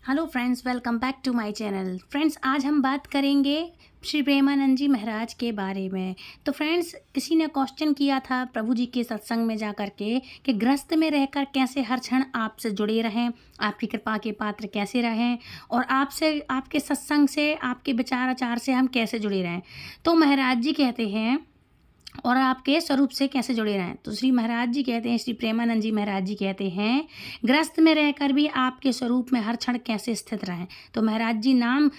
Hello friends, welcome back to my channel. Friends, आज हम बात करेंगे श्री प्रेमानंद जी महाराज के बारे में। तो फ्रेंड्स, किसी ने क्वेश्चन किया था प्रभु जी के सत्संग में जा कर के कि गृहस्थ में रहकर कैसे हर क्षण आपसे जुड़े रहें, आपकी कृपा के पात्र कैसे रहें और आपसे, आपके सत्संग से, आपके विचार आचार से हम कैसे जुड़े रहें। तो महाराज जी कहते हैं और आपके स्वरूप से कैसे जुड़े रहें। तो श्री महाराज जी कहते हैं, श्री प्रेमानंद जी महाराज जी कहते हैं, गृहस्थ में रहकर भी आपके स्वरूप में हर क्षण कैसे स्थित रहें। तो महाराज जी नाम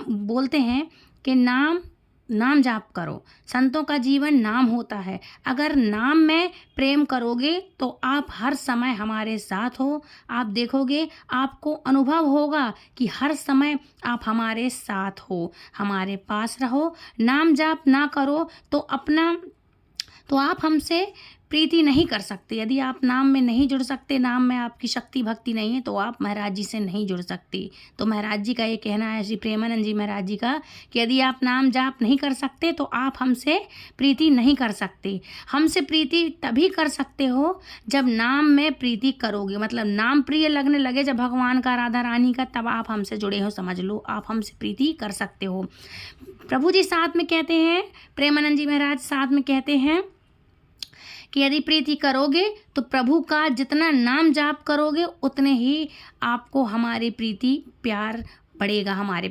बोलते हैं कि नाम जाप करो। संतों का जीवन नाम होता है। अगर नाम में प्रेम करोगे तो आप हर समय हमारे साथ हो। आप देखोगे, आपको अनुभव होगा कि हर समय आप हमारे साथ हो, हमारे पास रहो। नाम जाप ना करो तो आप हमसे प्रीति नहीं कर सकते। यदि आप नाम में नहीं जुड़ सकते, नाम में आपकी शक्ति भक्ति नहीं है, तो आप महाराज जी से नहीं जुड़ सकती। तो महाराज जी का ये कहना है, श्री प्रेमानंद जी महाराज जी का, कि यदि आप नाम जाप नहीं कर सकते तो आप हमसे प्रीति नहीं कर सकते। हमसे प्रीति तभी कर सकते हो जब नाम में प्रीति करोगे, मतलब नाम प्रिय लगने लगे जब भगवान का, राधा रानी का, तब आप हमसे जुड़े हो, समझ लो आप हमसे प्रीति कर सकते हो। प्रभु जी साथ में कहते हैं, प्रेमानंद जी महाराज साथ में कहते हैं कि यदि प्रीति करोगे तो प्रभु का जितना नाम जाप करोगे उतने ही आपको हमारी प्रीति, प्यार बढ़ेगा। हमारे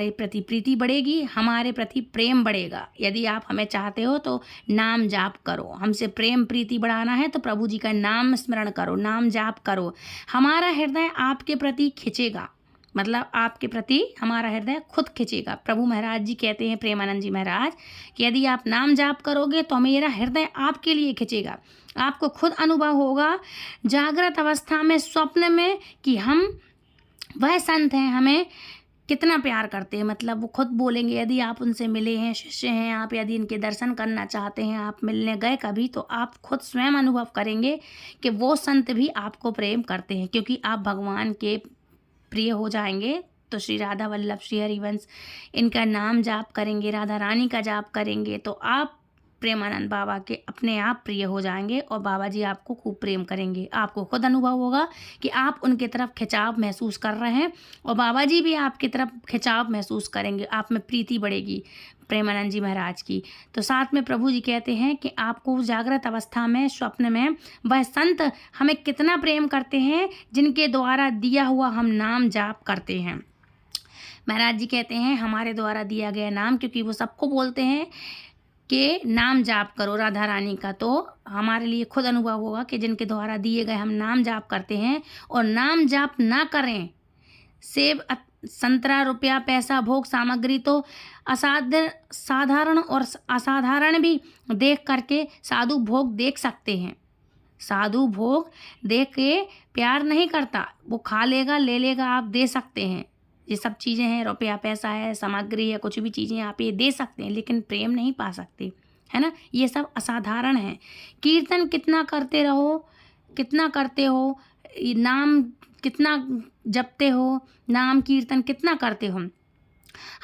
प्रति प्रीति बढ़ेगी, हमारे प्रति प्रेम बढ़ेगा। यदि आप हमें चाहते हो तो नाम जाप करो। हमसे प्रेम प्रीति बढ़ाना है तो प्रभु जी का नाम स्मरण करो, नाम जाप करो। हमारा हृदय आपके प्रति खिंचेगा, मतलब आपके प्रति हमारा हृदय खुद खिंचेगा। प्रभु महाराज जी कहते हैं, प्रेमानंद जी महाराज, कि यदि आप नाम जाप करोगे तो मेरा हृदय आपके लिए खिंचेगा। आपको खुद अनुभव होगा जागृत अवस्था में, स्वप्न में, कि हम वह संत हैं, हमें कितना प्यार करते हैं। मतलब वो खुद बोलेंगे, यदि आप उनसे मिले हैं, शिष्य हैं आप, यदि इनके दर्शन करना चाहते हैं, आप मिलने गए कभी, तो आप खुद स्वयं अनुभव करेंगे कि वो संत भी आपको प्रेम करते हैं, क्योंकि आप भगवान के प्रिय हो जाएंगे। तो श्री राधा वल्लभ, श्री हरिवंश, इनका नाम जाप करेंगे, राधा रानी का जाप करेंगे, तो आप प्रेमानंद बाबा के अपने आप प्रिय हो जाएंगे और बाबा जी आपको खूब प्रेम करेंगे। आपको खुद अनुभव होगा कि आप उनके तरफ खिंचाव महसूस कर रहे हैं और बाबा जी भी आपकी तरफ खिंचाव महसूस करेंगे। आप में प्रीति बढ़ेगी प्रेमानंद जी महाराज की। तो साथ में प्रभु जी कहते हैं कि आपको जागृत अवस्था में, स्वप्न में, वह संत हमें कितना प्रेम करते हैं जिनके द्वारा दिया हुआ हम नाम जाप करते हैं। महाराज जी कहते हैं, हमारे द्वारा दिया गया नाम, क्योंकि वो सबको बोलते हैं कि नाम जाप करो राधा रानी का, तो हमारे लिए खुद अनुभव होगा कि जिनके द्वारा दिए गए हम नाम जाप करते हैं। और नाम जाप ना करें, सेब, संतरा, रुपया, पैसा, भोग सामग्री तो साधारण और असाधारण भी देख करके साधु भोग देख सकते हैं। साधु भोग देख के प्यार नहीं करता, वो खा लेगा, ले लेगा, आप दे सकते हैं। ये सब चीज़ें हैं, रुपया पैसा है, सामग्री है, कुछ भी चीज़ें आप ये दे सकते हैं, लेकिन प्रेम नहीं पा सकते, है ना। ये सब असाधारण है। कीर्तन कितना करते रहो, कितना करते हो, नाम कितना जपते हो, नाम कीर्तन कितना करते हो,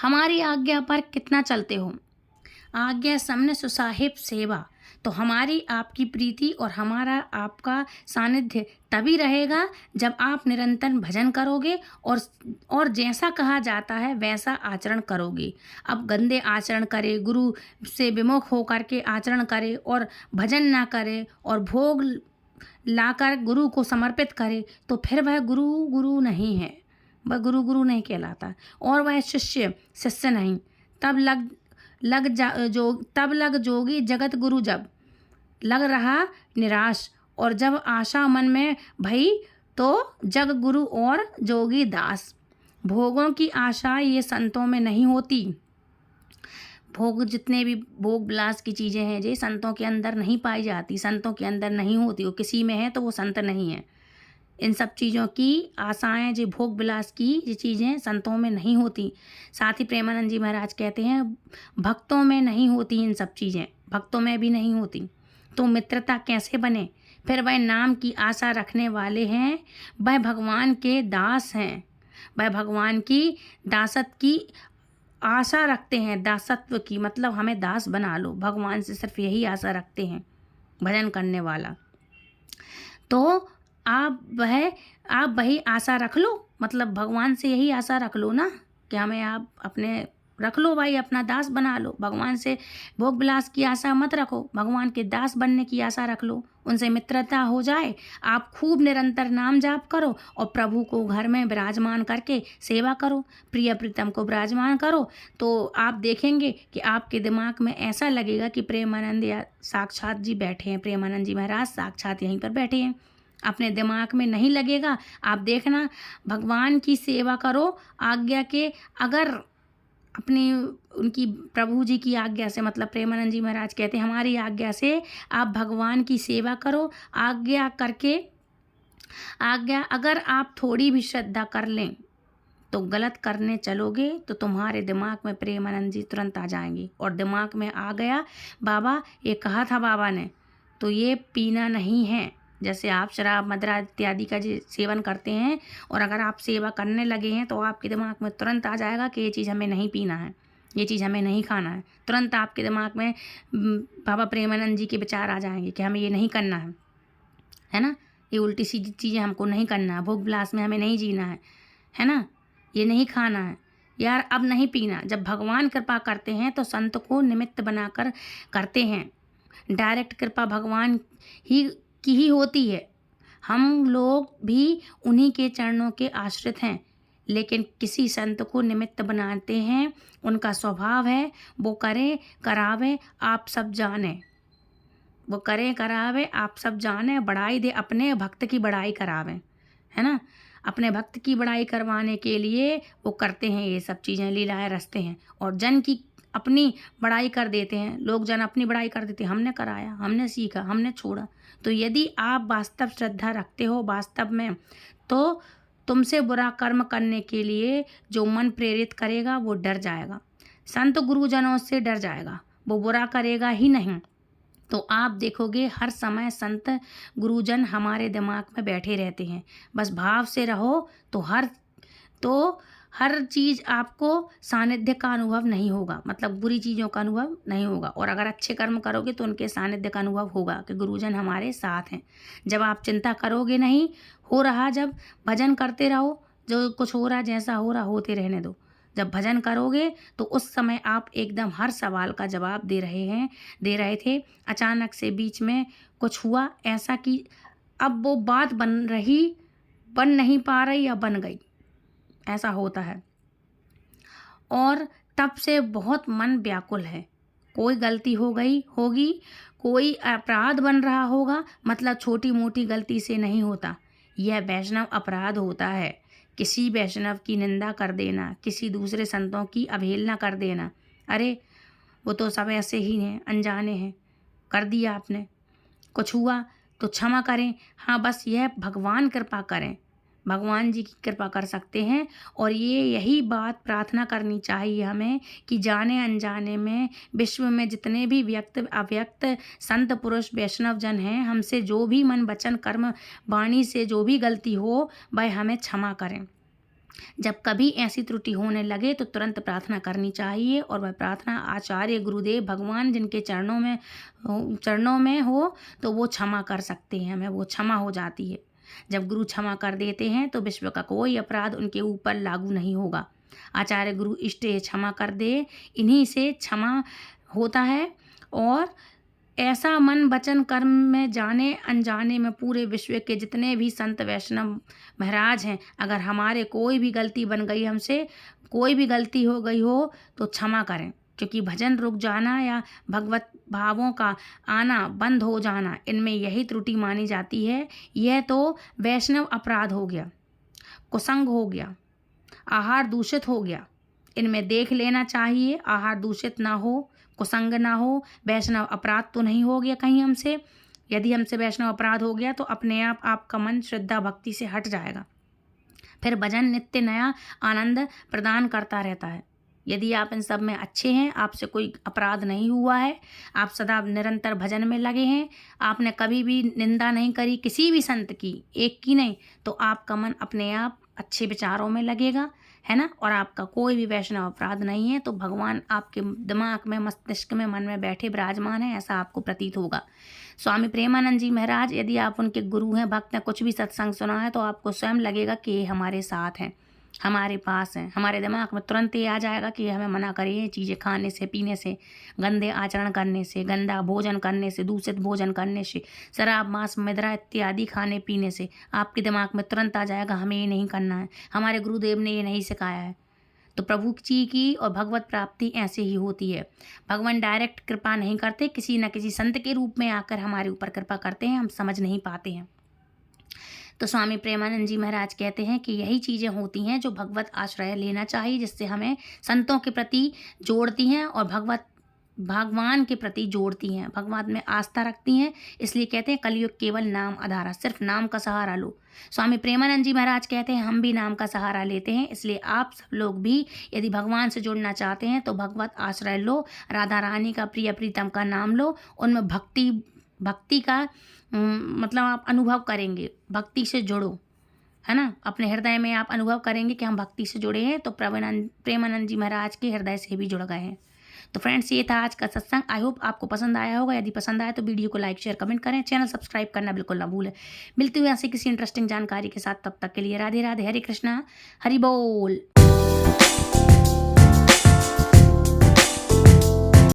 हमारी आज्ञा पर कितना चलते हो, आज्ञा समन सुसाहिब सेवा, तो हमारी आपकी प्रीति और हमारा आपका सानिध्य तभी रहेगा जब आप निरंतर भजन करोगे और जैसा कहा जाता है वैसा आचरण करोगे। अब गंदे आचरण करे, गुरु से विमुख होकर के आचरण करे और भजन ना करे और भोग लाकर गुरु को समर्पित करे, तो फिर वह गुरु नहीं है, वह गुरु नहीं कहलाता और वह शिष्य नहीं। तब लग जोगी जगत गुरु, जब लग रहा निराश और जब आशा मन में भई, तो जग गुरु और जोगी दास। भोगों की आशा ये संतों में नहीं होती। भोग, जितने भी भोग विलास की चीज़ें हैं, ये संतों के अंदर नहीं पाई जाती, संतों के अंदर नहीं होती। वो किसी में है तो वो संत नहीं है। इन सब चीज़ों की आशाएं, जो भोग विलास की ये चीज़ें संतों में नहीं होती। साथ ही प्रेमानंद जी महाराज कहते हैं, भक्तों में नहीं होती इन सब चीज़ें, भक्तों में भी नहीं होती। तो मित्रता कैसे बने? फिर वह नाम की आशा रखने वाले हैं, वह भगवान के दास हैं, वह भगवान की दासत की आशा रखते हैं। दासत्व की मतलब हमें दास बना लो, भगवान से सिर्फ यही आशा रखते हैं भजन करने वाला। तो आप वही आशा रख लो मतलब भगवान से यही आशा रख लो ना कि हमें आप अपने रख लो भाई, अपना दास बना लो। भगवान से भोग विलास की आशा मत रखो, भगवान के दास बनने की आशा रख लो। उनसे मित्रता हो जाए, आप खूब निरंतर नाम जाप करो और प्रभु को घर में विराजमान करके सेवा करो, प्रिय प्रीतम को विराजमान करो, तो आप देखेंगे कि आपके दिमाग में ऐसा लगेगा कि प्रेमानंद या साक्षात जी बैठे हैं, प्रेमानंद जी महाराज साक्षात यहीं पर बैठे हैं। अपने दिमाग में नहीं लगेगा। आप देखना, भगवान की सेवा करो आज्ञा के, अगर अपनी उनकी प्रभु जी की आज्ञा से, मतलब प्रेमानंद जी महाराज कहते हैं हमारी आज्ञा से आप भगवान की सेवा करो। आज्ञा करके, आज्ञा अगर आप थोड़ी भी श्रद्धा कर लें तो गलत करने चलोगे तो तुम्हारे दिमाग में प्रेमानंद जी तुरंत आ जाएंगे। और दिमाग में आ गया, बाबा ये कहा था बाबा ने, तो ये पीना नहीं है। जैसे आप शराब मदिरा इत्यादि का जो सेवन करते हैं और अगर आप सेवा करने लगे हैं तो आपके दिमाग में तुरंत आ जाएगा कि ये चीज़ हमें नहीं पीना है, ये चीज़ हमें नहीं खाना है। तुरंत आपके दिमाग में बाबा प्रेमानंद जी के विचार आ जाएंगे कि हमें ये नहीं करना है ना, ये उल्टी सीधी चीज़ें हमको नहीं करना है, भोग विलास में हमें नहीं जीना है ना, ये नहीं खाना है यार, अब नहीं पीना। जब भगवान कृपा करते हैं तो संत को निमित्त बनाकर करते हैं। डायरेक्ट कृपा भगवान की ही होती है। हम लोग भी उन्हीं के चरणों के आश्रित हैं, लेकिन किसी संत को निमित्त बनाते हैं। उनका स्वभाव है वो करें करावे आप सब जाने, वो करें करावे आप सब जाने, बढ़ाई दे अपने भक्त की बढ़ाई करावे, है ना। अपने भक्त की बढ़ाई करवाने के लिए वो करते हैं ये सब चीज़ें, लीलाएं रचते हैं और जन की अपनी बढ़ाई कर देते हैं। लोग जन अपनी बढ़ाई कर देते हैं, हमने कराया, हमने सीखा, हमने छोड़ा। तो यदि आप वास्तव श्रद्धा रखते हो वास्तव में, तो तुमसे बुरा कर्म करने के लिए जो मन प्रेरित करेगा वो डर जाएगा, संत गुरुजनों से डर जाएगा, वो बुरा करेगा ही नहीं। तो आप देखोगे हर समय संत गुरुजन हमारे दिमाग में बैठे रहते हैं। बस भाव से रहो तो हर चीज़ आपको सानिध्य का अनुभव नहीं होगा, मतलब बुरी चीज़ों का अनुभव नहीं होगा। और अगर अच्छे कर्म करोगे तो उनके सानिध्य का अनुभव होगा कि गुरुजन हमारे साथ हैं। जब आप चिंता करोगे नहीं, हो रहा, जब भजन करते रहो, जो कुछ हो रहा जैसा हो रहा होते रहने दो। जब भजन करोगे तो उस समय आप एकदम हर सवाल का जवाब दे रहे थे। अचानक से बीच में कुछ हुआ ऐसा कि अब वो बात बन नहीं पा रही या बन गई, ऐसा होता है। और तब से बहुत मन व्याकुल है। कोई गलती हो गई होगी, कोई अपराध बन रहा होगा, मतलब छोटी मोटी गलती से नहीं होता, यह वैष्णव अपराध होता है। किसी वैष्णव की निंदा कर देना, किसी दूसरे संतों की अवहेलना कर देना, अरे वो तो सब ऐसे ही हैं, अनजाने हैं, कर दिया आपने, कुछ हुआ तो क्षमा करें। हाँ, बस यह भगवान कृपा करें, भगवान जी की कृपा कर सकते हैं। और यही बात प्रार्थना करनी चाहिए हमें कि जाने अनजाने में विश्व में जितने भी व्यक्त अव्यक्त संत पुरुष वैष्णव जन हैं, हमसे जो भी मन वचन कर्म वाणी से जो भी गलती हो वह हमें क्षमा करें। जब कभी ऐसी त्रुटि होने लगे तो तुरंत प्रार्थना करनी चाहिए, और वह प्रार्थना आचार्य गुरुदेव भगवान जिनके चरणों में हो तो वो क्षमा कर सकते हैं, हमें वो क्षमा हो जाती है। जब गुरु क्षमा कर देते हैं तो विश्व का कोई अपराध उनके ऊपर लागू नहीं होगा। आचार्य गुरु इष्ट क्षमा कर दे, इन्हीं से क्षमा होता है। और ऐसा मन वचन कर्म में जाने अनजाने में पूरे विश्व के जितने भी संत वैष्णव महाराज हैं, अगर हमारे कोई भी गलती बन गई, हमसे कोई भी गलती हो गई हो तो क्षमा करें। क्योंकि भजन रुक जाना या भगवत भावों का आना बंद हो जाना, इनमें यही त्रुटि मानी जाती है। यह तो वैष्णव अपराध हो गया, कुसंग हो गया, आहार दूषित हो गया। इनमें देख लेना चाहिए, आहार दूषित ना हो, कुसंग ना हो, वैष्णव अपराध तो नहीं हो गया कहीं हमसे। यदि हमसे वैष्णव अपराध हो गया तो अपने आप आपका मन श्रद्धा भक्ति से हट जाएगा। फिर भजन नित्य नया आनंद प्रदान करता रहता है। यदि आप इन सब में अच्छे हैं, आपसे कोई अपराध नहीं हुआ है, आप सदा निरंतर भजन में लगे हैं, आपने कभी भी निंदा नहीं करी किसी भी संत की, एक की नहीं, तो आपका मन अपने आप अच्छे विचारों में लगेगा, है ना, और आपका कोई भी वैष्णव अपराध नहीं है, तो भगवान आपके दिमाग में, मस्तिष्क में, मन में बैठे विराजमान है, ऐसा आपको प्रतीत होगा। स्वामी प्रेमानंद जी महाराज, यदि आप उनके गुरु हैं, भक्त हैं, कुछ भी सत्संग सुना है, तो आपको स्वयं लगेगा कि ये हमारे साथ हैं, हमारे पास हैं। हमारे दिमाग में तुरंत ये आ जाएगा कि हमें मना करें ये चीज़ें खाने से, पीने से, गंदे आचरण करने से, गंदा भोजन करने से, दूषित भोजन करने से, शराब, मांस, मदिरा इत्यादि खाने पीने से। आपके दिमाग में तुरंत आ जाएगा हमें ये नहीं करना है, हमारे गुरुदेव ने ये नहीं सिखाया है। तो प्रभु जी की और भगवत प्राप्ति ऐसे ही होती है। भगवान डायरेक्ट कृपा नहीं करते, किसी न किसी संत के रूप में आकर हमारे ऊपर कृपा करते हैं, हम समझ नहीं पाते हैं। तो स्वामी प्रेमानंद जी महाराज कहते हैं कि यही चीज़ें होती हैं जो भगवत आश्रय लेना चाहिए, जिससे हमें संतों के प्रति जोड़ती हैं और भगवान के प्रति जोड़ती हैं, भगवान में आस्था रखती हैं। इसलिए कहते हैं कलयुग केवल नाम आधारा, सिर्फ नाम का सहारा लो। स्वामी प्रेमानंद जी महाराज कहते हैं हम भी नाम का सहारा लेते हैं, इसलिए आप सब लोग भी यदि भगवान से जुड़ना चाहते हैं तो भगवत आश्रय लो, राधा रानी का, प्रिय प्रीतम का नाम लो, उनमें भक्ति का मतलब आप अनुभव करेंगे, भक्ति से जुड़ो, है ना, अपने हृदय में आप अनुभव करेंगे कि हम भक्ति से जुड़े हैं, तो प्रेमानंद जी महाराज के हृदय से भी जुड़ गए हैं। तो फ्रेंड्स, ये था आज का सत्संग। आई होप आपको पसंद आया होगा। यदि पसंद आया तो वीडियो को लाइक, शेयर, कमेंट करें, चैनल सब्सक्राइब करना बिल्कुल ना भूलें। मिलते हुए ऐसे किसी इंटरेस्टिंग जानकारी के साथ, तब तक के लिए राधे राधे, हरे कृष्णा, हरि बोल।